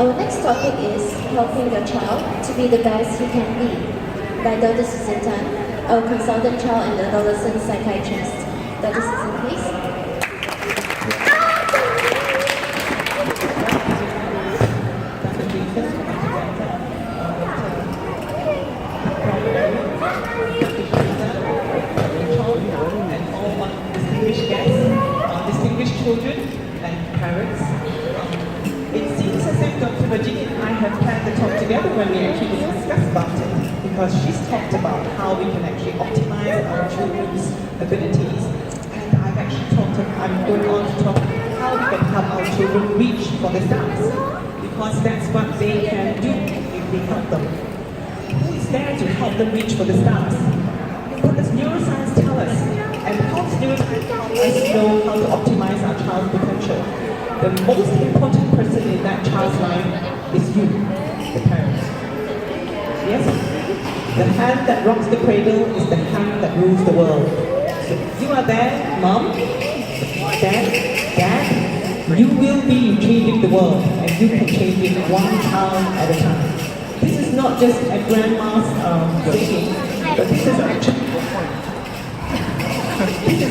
Our next topic is helping your child to be the best he can be by Dr. Susan Tan, our consultant child and adolescent psychiatrist. Dr. Susan, please. Children and parents. It seems as if Dr. Virginia and I have planned the talk together when we actually discuss about it, because she's talked about how we can actually optimize our children's abilities, and I'm going on to talk how we can help our children reach for the stars, because that's what they can do if we help them. Who is there to help them reach for the stars? What does neuroscience tell us? And how does neuroscience help us know how to optimize our child's potential? The most important person in that child's life is you, the parents. Yes? The hand that rocks the cradle is the hand that rules the world. So you are there, mom, dad, you will be changing the world, and you can change it one child at a time. This is not just a grandma's thinking, but this is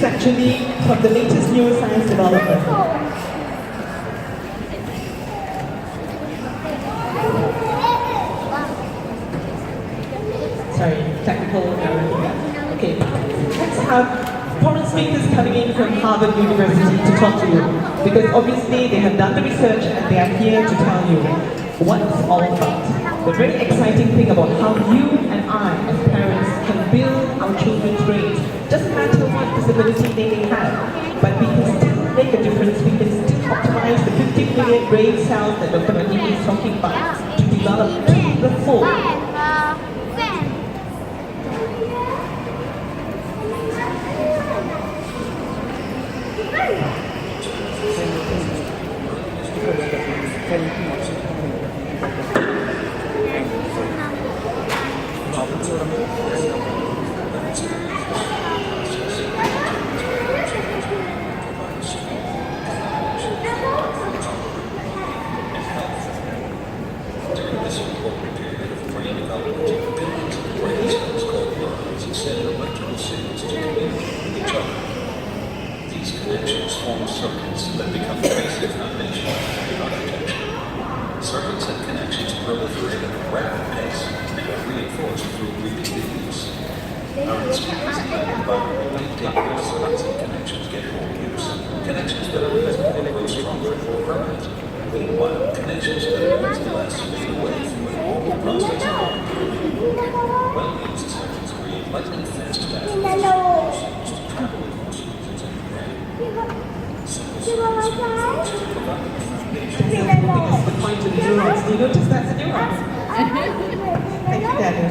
actually from the latest neuroscience development. Sorry, technical error. Okay, let's have foreign speakers coming in from Harvard University to talk to you, because obviously they have done the research and they are here to tell you what it's all about. The very exciting thing about how you and I, as parents, can build our children's brains. Doesn't matter what disability they may have, but we can still make a difference. We can still optimize the 50 million brain cells that Dr. Manini is talking about to develop to the full. Circuits and connections proliferate at a rapid pace and are reinforced through repeated use. Our instinct is dependent by the data circuits and connections get more use. Connections that are visible grow stronger and more permanent. Meanwhile, connections that are meant to last fade away when all the process of well-used circuits create lightning fast pathways to travel across regions of the brain. Simple circuits provide the foundation. The point of the neurons. Do you notice that's a neuron? Thank you, Daniel.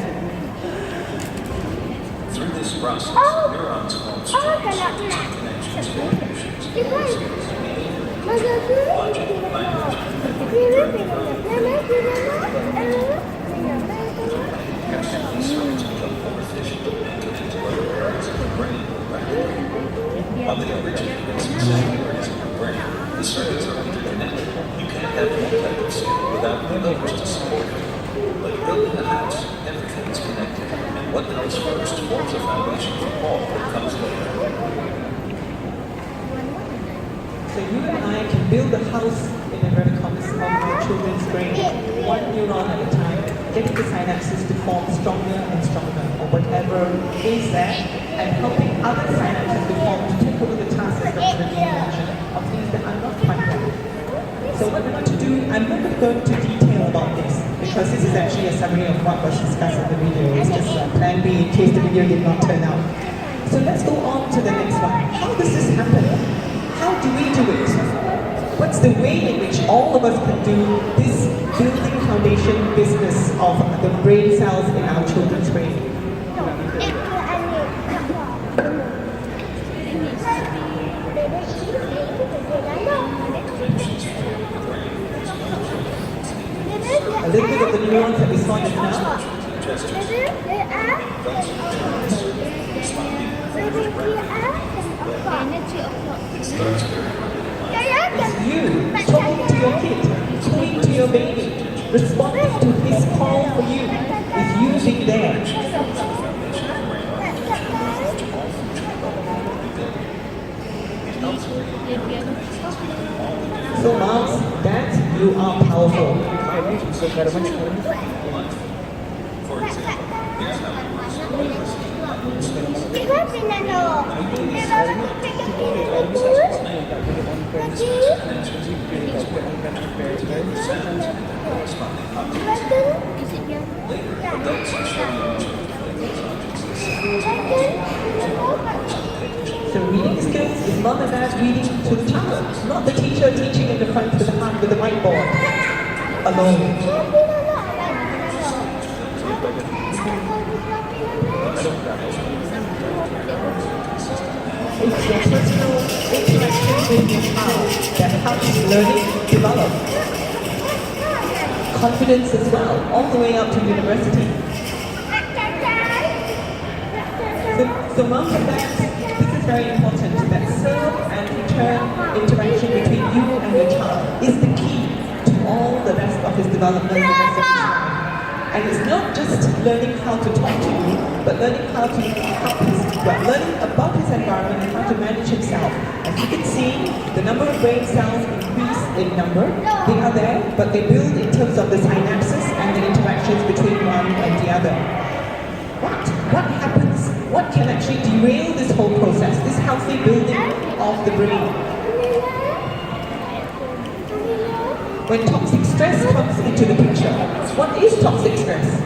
Through this process, neurons form strong connections to emotions, logic, language, these circuits become more efficient and connect to other areas of the brain rapidly. While they originate in specific areas of the brain, the circuits are interconnected. You can't have one type of skill without the others to support it. Like building a house, everything is connected, and what comes first forms a foundation for all that comes later. So you and I can build a house in inverted commas of our children's brain, one neuron at a time, getting the synapses to form stronger and stronger, or whatever is there, and helping other synapses to form to take over the tasks that Dr. mentioned of things that are not quite there. So what we're going to do, I'm not going to go into detail about this, because this is actually a summary of what was discussed in the video. It's just a plan B in case the video did not turn out. So let's go on to the next one. How does this happen? How do we do it? What's the way in which all of us can do this building foundation business of the brain cells in our children's brain? A little bit of the neurons that we saw just now. It's you talking to your kid, talking to your baby, responding to his call for you, is you being there. So moms, dads, you are powerful. So reading skills is mom and dad reading to the child, not the teacher teaching in the front with the whiteboard alone. It's your personal interaction with your child that helps learning develop. Confidence as well, all the way up to university. So moms and dads, this is very important, that serve and return interaction between you and your child is the key to all the rest of his development, the rest of his life. And it's not just learning how to talk to you, but learning how to learning about his environment and how to manage himself. As you can see, the number of brain cells increase in number. They are there, but they build in terms of the synapses and the interactions between one and the other. What happens? What can actually derail this whole process, this healthy building of the brain? When toxic stress comes into the picture, what is toxic stress?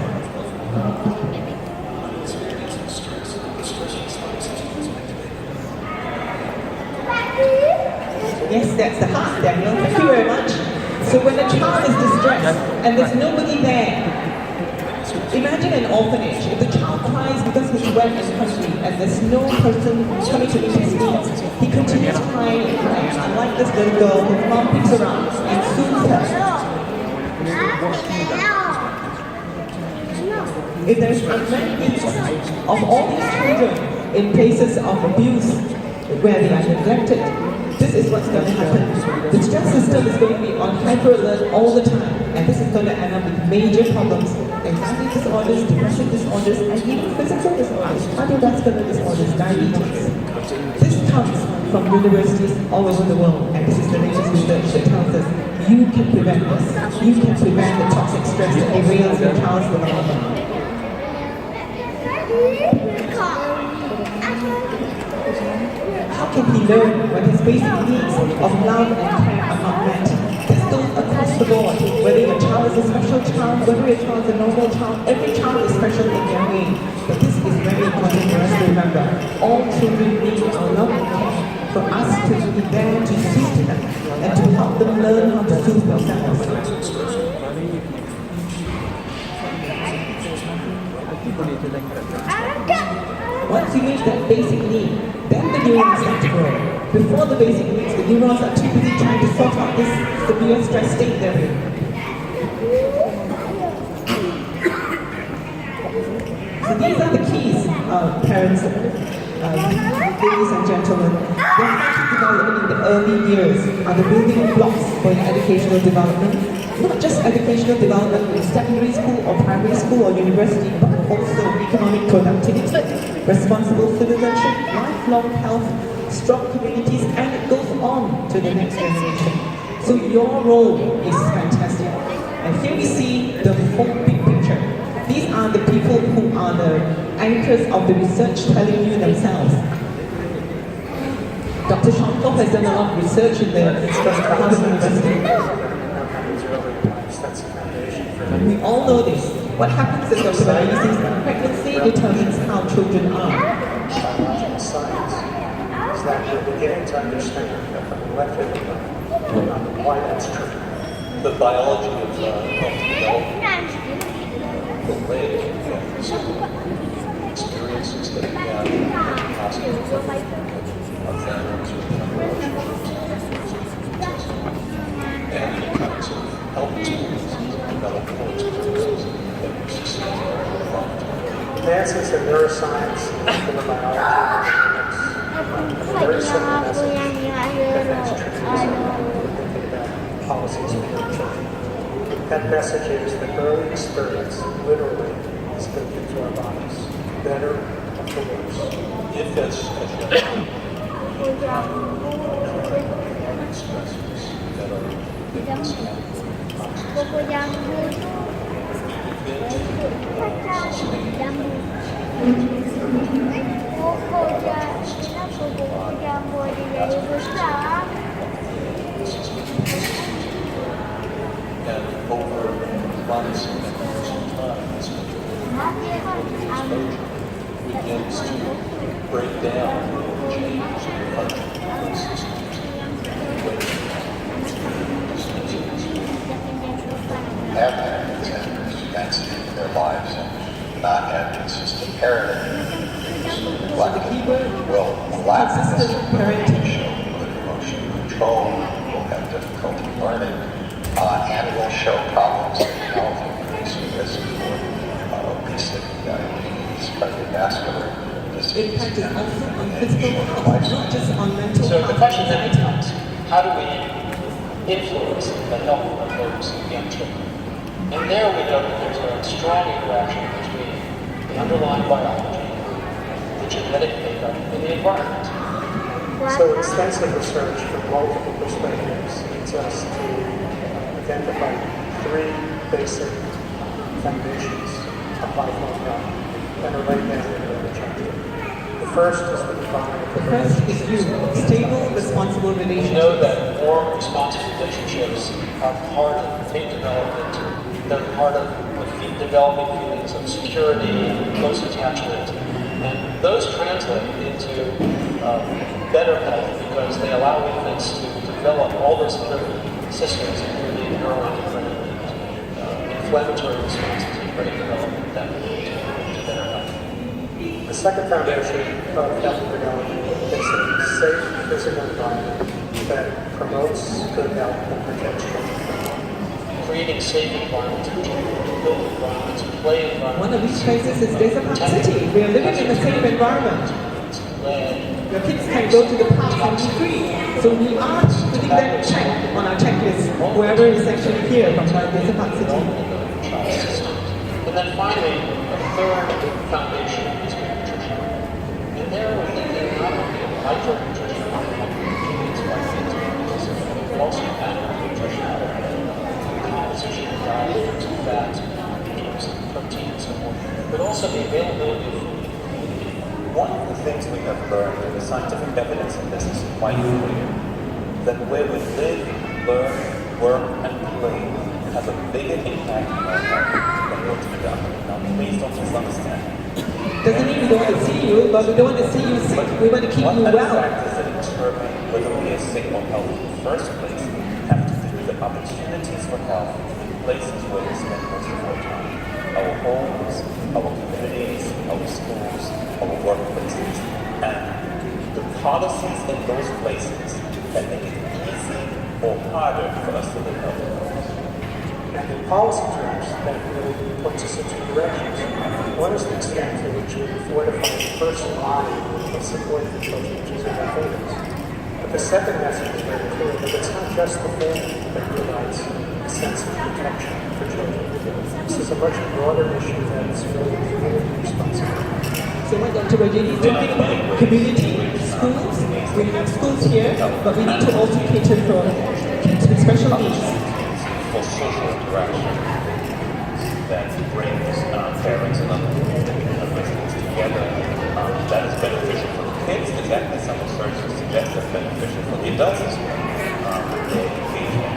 Yes, that's the heart, Daniel. Thank you very much. So when a child is distressed and there's nobody there, imagine an orphanage. If the child cries because he's wet and hungry and there's no person coming to meet his needs, he continues crying and crying. Unlike this little girl, his mom picks her up and soothes her. If there's unmet needs of all these children in places of abuse where they are neglected, this is what's going to happen. The stress system is going to be on hyper alert all the time, and this is going to end up with major problems, anxiety disorders, depressive disorders, and even physical disorders, cardiovascular disorders, diabetes. This comes from universities all over the world, and this is the latest research that tells us you can prevent this. You can prevent the toxic stress that derails your child's development. How can he learn when his basic needs of love and care are not met? This goes across the board. Whether your child is a special child, whether your child is a normal child, every child is special in their way. But this is very important for us to remember. All children need our love and care for us to be there to soothe them and to help them learn how to soothe themselves. Once you reach that basic need, then the neurons start to grow. Before the basic needs, the neurons are too busy trying to sort out this severe stress state they're in. So these are the keys, parents, ladies and gentlemen. Your healthy development in the early years are the building blocks for your educational development. Not just educational development in secondary school or primary school or university, but also economic productivity, responsible citizenship, lifelong health, strong communities, and it goes on to the next generation. So your role is fantastic. And here we see the whole big picture. These are the people who are the anchors of the research telling you themselves. Dr. Shankov has done a lot of research in the Harvard University. We all know this. What happens in Dr. Bailey says pregnancy determines how children are. Biological science is that we're beginning to understand molecularly why that's true. The biology of development relate experiences that we have in the hospital, our families, and the kinds of health experiences and developmental experiences that we succeed in long term. Advances in neuroscience and the biology of a very simple message that that's true. Thinking about policies for your children. That message is that early experience literally is built into our bodies, better or for worse. If that's stressors that are and over months and years of time, this exposure begins to break down and change the function of the systems. Have had contenders against their lives and not have consistent parenting. So the keyword Will lack consistent parenting. show good emotional control, will have difficulty learning, and will show problems in health, increasing risk for obesity, diabetes, cardiovascular disease. Impact is also on physical health, not just on mental So health. the question then becomes, how do we influence the health of those young children? And there we know that there's a strong interaction between the underlying biology, the genetic makeup, and the environment. So extensive research from multiple perspectives leads us to identify three basic foundations of lifelong health that are right down in the chapter. The first is the environment. The first is you, stable, responsible We relationships. know that warm, responsive relationships are part of faith development. They're part of developing feelings of security, close attachment, and those translate into better health because they allow infants to develop all those other systems, including neuroendocrine and inflammatory responses and brain development that lead to better health. The second foundation of healthy development is a safe physical environment that promotes good health and protects children. Creating safe environments, built environments, play environments. One of these places is Adolescent City. We are living in a safe environment. Your kids can go to the park and be free. So we are putting that check on our checklist, whoever is actually here from Adolescent City. And then finally, a third foundation is nutrition. And there we're thinking not only of micronutrition, but also macronutrition, composition of diet, fat, protein, and so forth, but also the availability of food. One of the things we have learned, and the scientific evidence in this is quite clear, that where we live, learn, work, and play have a bigger impact on our health than what we do. Now, please don't misunderstand. Doesn't mean we don't want to see you, but we don't want to see you sick. We want to keep What you other well. factors that determine whether we are sick or healthy in the first place have to do with the opportunities for health in places where we spend most of our time. Our homes, our communities, our schools, our workplaces, and the policies in those places that make it easy or harder for us to live healthy lives. And in policy terms, that really points us in two directions. One is the extent to which we fortify the first line of support for children, which is in our families. But the second message is very clear that it's not just the family that provides a sense of protection for children. This is a much broader issue that is really community responsibility. So what Dr. Rajini is talking about community, schools. We have schools here, but we need to also cater for kids with special needs. For social interaction that brings parents and other residents together, that is beneficial for the kids. Exactly, some research suggests that's beneficial for the adults as well. Their engagement.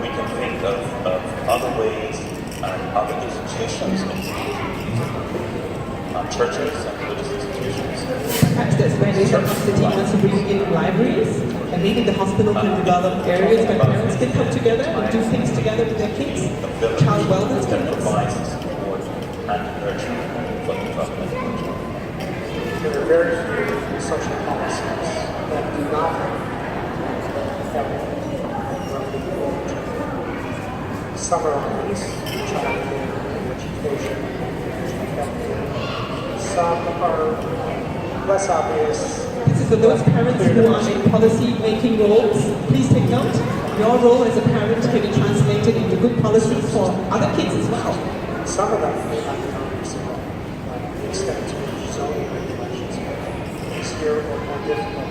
We can think of other ways and other institutions, churches and religious institutions. Perhaps that's where Adolescent City wants to bring in libraries, and maybe the hospital can develop areas where parents can come together and do things together with their kids. Child wellness that clinics. provides support and nurture for the development of children. There are very few social policies that do not have some are obvious, child care, education, some are less obvious. This is for those parents who are in policy-making roles. Please take note. your role as a parent can be translated into good policies for other kids as well. Some of that may not be noticeable, like the extent to which zoning regulations are easier or more difficult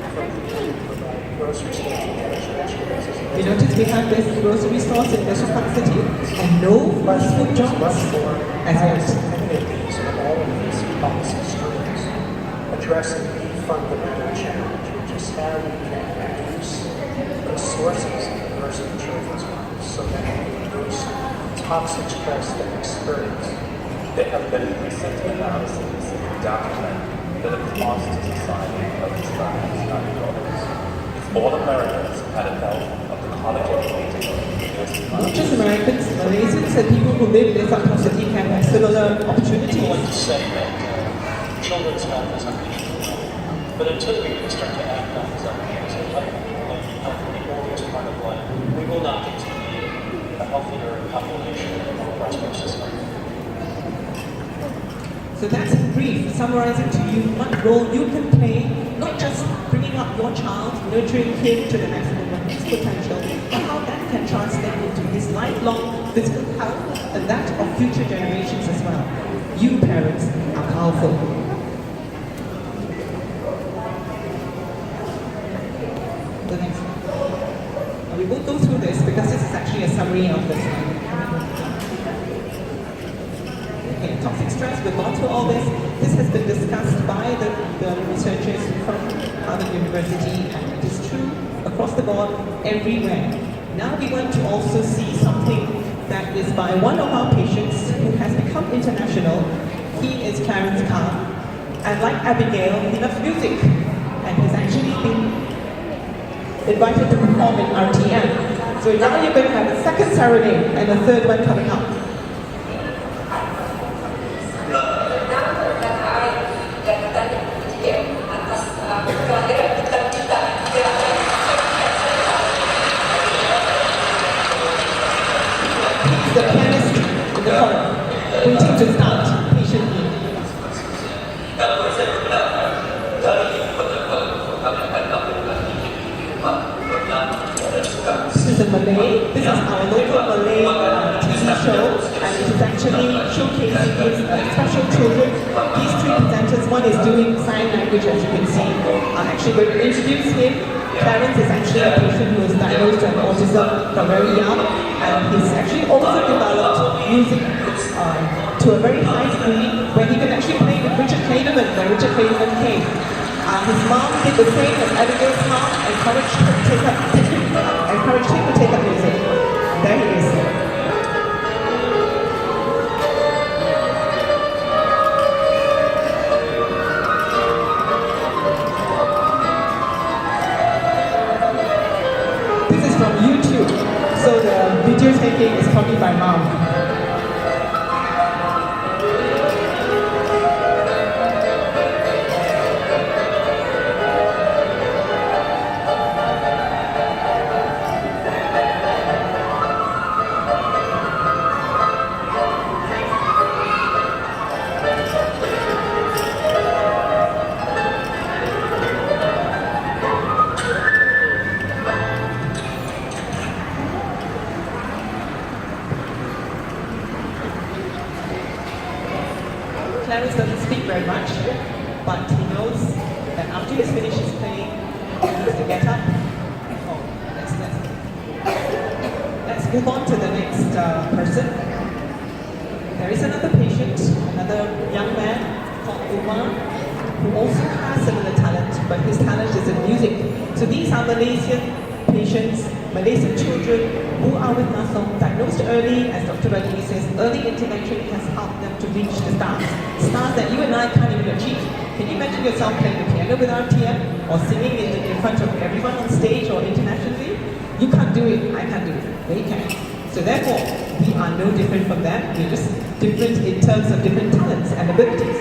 for people to provide grocery stores and fresh vegetables. You notice we have this grocery stores in National City and no fast food Much jobs more as yet. any of these or all of these policy streams, addressing the fundamental challenge, which is how we can reduce the sources of diversity in children's lives so that we can reduce toxic stress they experience. There have been recent analyses that document that the cost to society of these crimes are enormous. If all Americans had a health of the college-educated Not just Americans, Malaysians and people who live in South City can have similar People opportunities. like to say that children's health is unbeatable, but until we really start to act on these ideas of the oldest part of life, we will not get to be a healthier population and a more prosperous society. So that's in brief, summarizing to you what role you can play, not just bringing up your child, nurturing him to the maximum of his potential, but how that can translate into his lifelong physical health and that of future generations as well. You parents are powerful. The next one. We won't go through this because this is actually a summary of the slide. Okay, toxic stress, we've gone through all this. This has been discussed by the researchers from Harvard University, and it is true across the board, everywhere. Now we want to also see something that is by one of our patients who has become international. He is Clarence Khan, and like Abigail, he loves music, and has actually been invited to perform in RTM. So now you're going to have a second serenade and a third one coming up. The pianist in the corner, waiting to start patiently. This is a Malay. This is our local Malay TV show, and it is actually showcasing these special children. These three presenters, one is doing sign language, as you can see. I'm actually going to introduce him. Clarence is actually a patient who was diagnosed with autism from very young, and he's actually also developed music to a very high degree, where he can actually play with Richard Clayderman, where Richard Clayderman came. His mom did the same as Abigail's mom, encouraged him to take up music. There he is. This is from YouTube, so the video taking is copied by mom. Clarence doesn't speak very much, but he knows that after he finishes playing, he needs to get up. Oh, let's move on to the next person. There is another patient, another young man called Umar, who also has similar talent, but his talent is in music. So these are Malaysian patients, Malaysian children who are with us diagnosed early. As Dr. Radini says, early intervention has helped them to reach the stars that you and I can't even achieve. Can you imagine yourself playing the piano with RTM or singing in front of everyone on stage or internationally? You can't do it, I can't do it, they can. So therefore, we are no different from them. We're just different in terms of different talents and abilities.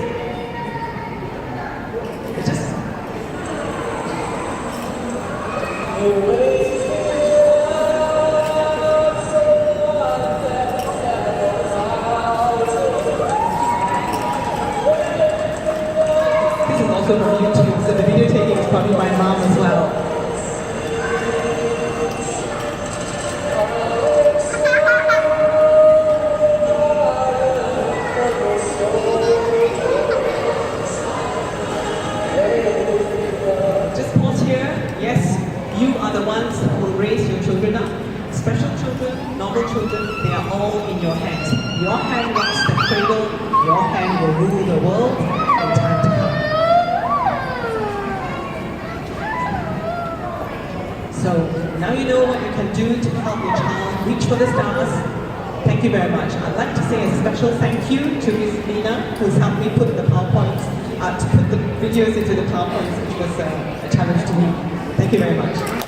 It's just also from YouTube, so the video taking is probably my mom as well. who will rule the world in time to come. So now you know what you can do to help your child reach for the stars. Thank you very much. I'd like to say a special thank you to Ms. Lina, who's helped me put the PowerPoints, to put the videos into the PowerPoints, which was a challenge to me. Thank you very much.